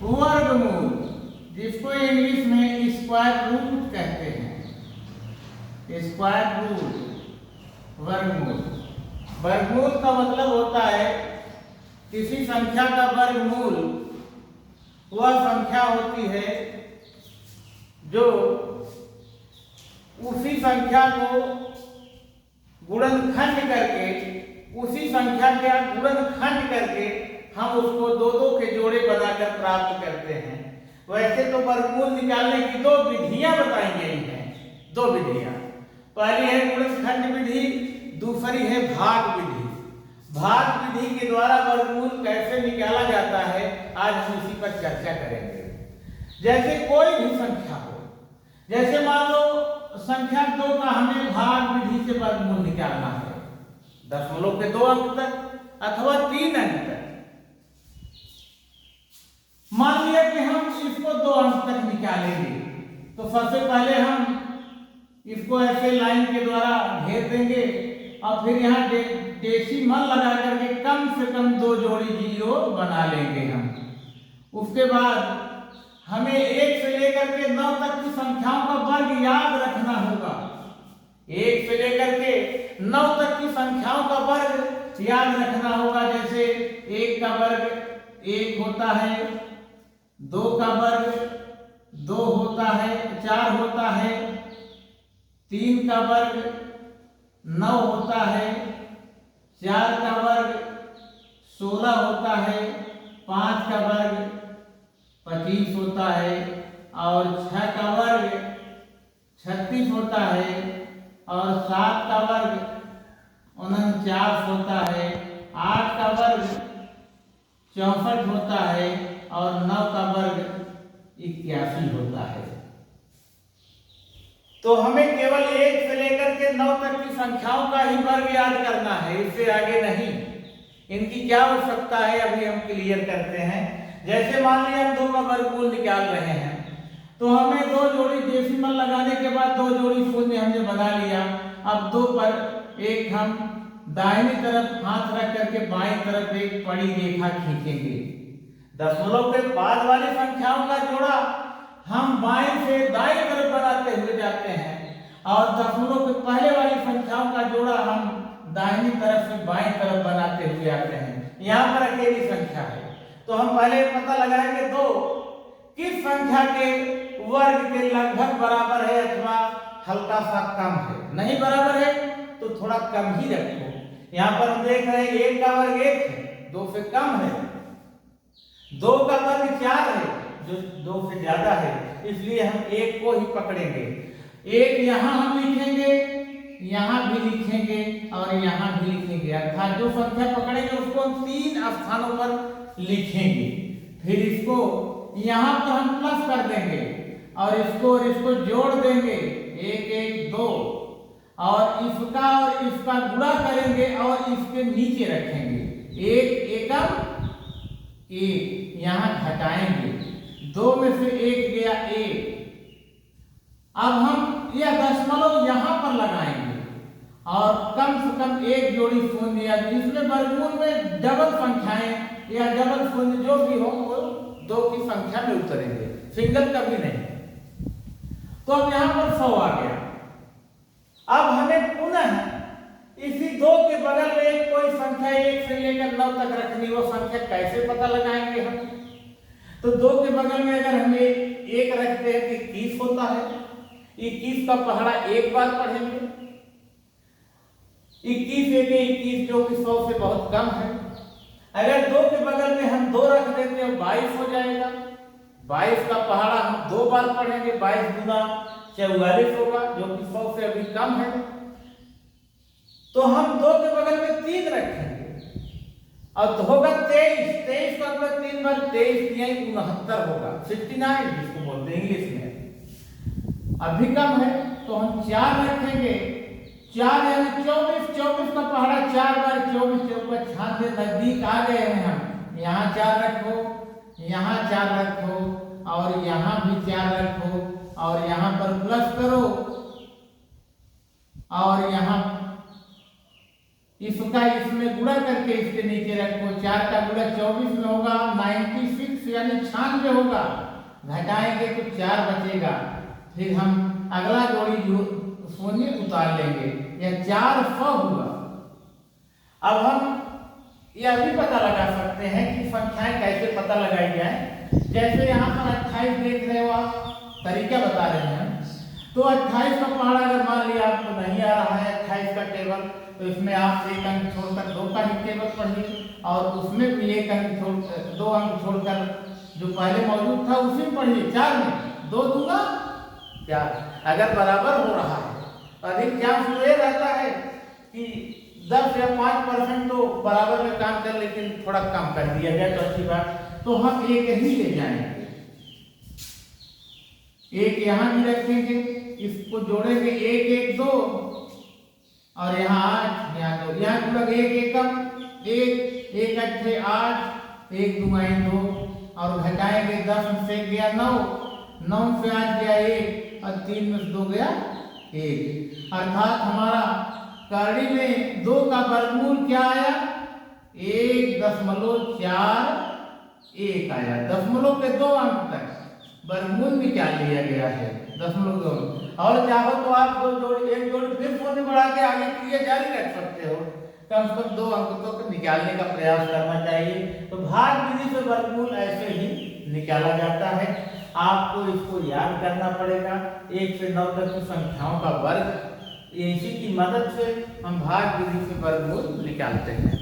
वर्गमूल, जिसको इंग्लिश में स्क्वायर रूट कहते हैं। स्क्वायर रूट, वर्गमूल। वर्गमूल का मतलब होता है किसी संख्या का वर्गमूल वह संख्या होती है जो उसी संख्या को गुणनखंड करके, उसी संख्या का गुणनखंड करके हम उसको दो दो के जोड़े बनाकर प्राप्त करते हैं। वैसे तो वर्गमूल निकालने की दो विधियां बताई गई हैं, दो विधियां। पहली है गुणनखंड विधि, दूसरी है भाग विधि। भाग विधि के द्वारा वर्गमूल कैसे निकाला जाता है आज हम इसी पर चर्चा करेंगे। जैसे कोई भी संख्या हो, जैसे मान लो संख्या 2 का हमें भाग विधि से वर्गमूल निकालना है, दशमलव के 2 अंक तक अथवा 3 अंक तक। मान लिया कि हम इसको 2 अंक तक निकालेंगे, तो सबसे पहले हम इसको ऐसे लाइन के द्वारा घेर देंगे और फिर यहाँ डेसिमल लगा करके कम से कम 2 जोड़ी जीरो बना लेंगे हम। उसके बाद हमें 1 से लेकर के 9 तक की संख्याओं का वर्ग याद रखना होगा। 1 से लेकर के 9 तक की संख्याओं का वर्ग याद रखना होगा। जैसे 1 का वर्ग 1 होता है, 2 का वर्ग 2 होता है, 4 होता है, 3 का वर्ग 9 होता है, 4 का वर्ग 16 होता है, 5 का वर्ग 25 होता है और 6 का वर्ग 36 होता है और 7 का वर्ग 49 होता है, 8 का वर्ग 64 होता है और 9 का वर्ग 81 होता है। तो हमें केवल 1 से लेकर के 9 तक की संख्याओं का ही वर्ग याद करना है, इससे आगे नहीं। इनकी क्या आवश्यकता है अभी हम क्लियर करते हैं। जैसे मान लिया हम 2 का वर्गमूल निकाल रहे हैं, तो हमें 2 जोड़ी डेसिमल लगाने के बाद 2 जोड़ी शून्य हमने बना लिया। अब 2 पर एक हम दाहिनी तरफ हाथ रख करके बाईं तरफ एक पड़ी रेखा खींचेंगे। दशमलव के बाद वाली संख्याओं का जोड़ा हम बाएं से दाईं तरफ बनाते हुए जाते हैं और दशमलव के पहले वाली संख्याओं का जोड़ा हम दाहिनी तरफ से बाईं तरफ बनाते हुए आते हैं। यहाँ पर अकेली संख्या है, तो हम पहले पता लगाएंगे 2 किस संख्या के वर्ग के लगभग बराबर है अथवा हल्का सा कम है। नहीं बराबर है तो थोड़ा कम ही रखो। यहाँ पर हम देख रहे हैं 1 का वर्ग 1 है, 2 से कम है। 2 का वर्ग 4 है, जो 2 से ज्यादा है, इसलिए हम 1 को ही पकड़ेंगे। 1 यहाँ हम लिखेंगे, यहाँ भी लिखेंगे और यहाँ भी लिखेंगे, अर्थात जो संख्या पकड़ेंगे उसको हम 3 स्थानों पर लिखेंगे। फिर इसको यहाँ पर हम प्लस कर देंगे और इसको जोड़ देंगे, 1 1 2, और इसका गुणा करेंगे और इसके नीचे रखेंगे। 1 एकम 1, यहाँ घटाएंगे, 2 में से 1 गया 1। अब हम यह दशमलव यहाँ पर लगाएंगे और कम से कम 1 जोड़ी शून्य, जिसमें वर्गमूल में डबल संख्याएं या डबल शून्य जो भी हो वो 2 की संख्या में उतरेंगे, सिंगल कभी नहीं। तो अब यहाँ पर 100 आ गया। अब हमें पुनः इसी 2 के बगल में एक कोई संख्या 1 से लेकर 9 तक रखनी, वो संख्या कैसे पता लगाएंगे हम। तो 2 के बगल में अगर हमें 1 रखते हैं तो 21 होता है, 21 का पहाड़ा एक बार पढ़ेंगे, 21 1 21 जो कि 100 से बहुत कम है। अगर 2 के बगल में हम 2 रख देते हैं 22 हो जाएगा, 22 का पहाड़ा हम 2 बार पढ़ेंगे, 22 गुना 44 होगा जो कि 100 से अभी कम है। तो हम 2 के बगल में 3 रखेंगे और होगा 23, 23 का मतलब 3 बार 23 69 होगा, 69 जिसको बोलते हैं इंग्लिश में। अभी कम है तो हम 4 रखेंगे, 4 यानी 24, 24 का पहाड़ा 4 बार 24 चौका 96, नजदीक आ गए हैं हम। यहाँ 4 रखो, यहाँ 4 रखो और यहाँ भी 4 रखो और यहाँ पर प्लस करो और यहाँ इसका इसमें गुणा करके इसके नीचे रखो। 4 का गुणा 24 में होगा 96 यानी 96 होगा, घटाएंगे तो 4 बचेगा, फिर हम अगला जोड़ी जो शून्य उतार लेंगे, यह 400 हुआ। अब हम यह भी पता लगा सकते हैं कि संख्याएं कैसे पता लगाई जाए। जैसे यहाँ पर 28 देख रहे हो आप, तरीका बता रहे हैं। तो 28 का पहाड़ा अगर मान लिया आपको नहीं आ रहा है 28 का टेबल, तो इसमें आप 1 अंक छोड़कर 2 का ही टेबल पढ़िए, और उसमें भी 1 अंक छोड़ 2 अंक छोड़कर जो पहले मौजूद था उसी में पढ़िए। 4 में 2 दूंगा 4, अगर बराबर हो रहा है। अधिक चांस तो ये रहता है कि 10 या 5% तो बराबर में काम कर, लेकिन थोड़ा कम कर दिया जाए तो अच्छी बात। तो हम एक ही ले जाएंगे, एक यहाँ भी रखेंगे, इसको जोड़ेंगे 1 1 2, और यहाँ 8 यहाँ 2, यहाँ पूरा 1 एकम 1 1 8 8 1 2 2, और घटाएंगे 10 से गया 9, 9 से 8 गया 1, और 3 में 2 गया 1, अर्थात हमारा करड़ी में 2 का वर्गमूल क्या आया, 1.41 आया। दशमलव के 2 अंक तक वर्गमूल भी क्या लिया गया है, 0.2। और चाहो तो आप एक जोड़ी फिर शून्य बढ़ा के आगे क्रिया जारी रख सकते हो, कम से कम 2 अंक तक निकालने का प्रयास करना चाहिए। तो भाग विधि से वर्गमूल ऐसे ही निकाला जाता है। आपको इसको याद करना पड़ेगा। 1 से 9 तक की संख्याओं का वर्ग, इसी की मदद से हम भाग विधि से वर्गमूल निकालते हैं।